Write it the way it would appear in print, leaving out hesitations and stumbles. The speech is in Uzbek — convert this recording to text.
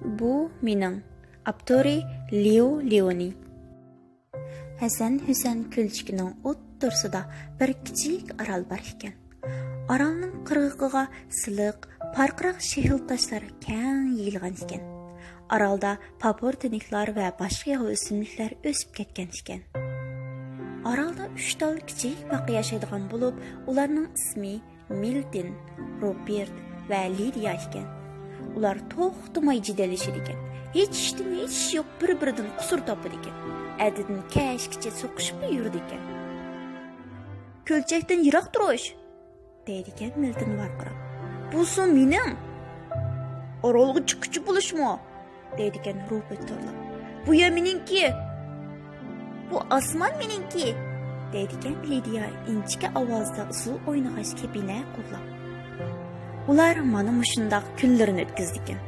Bu mening Abtori Leo Leoni. Hasan Husan ko'lchikining o'ttirsida bir kichik orol bor ekan. Orolning qirg'og'iga siliq, parqiraq shehil toshlar keng yeyilgan ekan. Orolda papor tiniklar va boshqa yov o'simliklar o'sib ketgan ekan. Orolda 3 tal kichik baqa yashaydigan bo'lib, ularning ismi Milton, Robert va Lydia ekan. Ular to'xtamay jidalashir ekan. Hech yo'q bir-biridan qusur topar ekan. Adidan kashkicha so'qishib yurdi ekan. Ko'lchakdan yiroq turish, deydi ekan Milton varqirab. Bo'lsin mening. Orolga chiquvchi bo'lishmi? deydi ekan Robert torlab. Bu ya meningki. Bu osmon meningki, deydi ekan Lydia inchika ovozda usul o'ynag'achga bina qo'llab. Ular mana mushundoq kunlarini o'tkazdi ekan.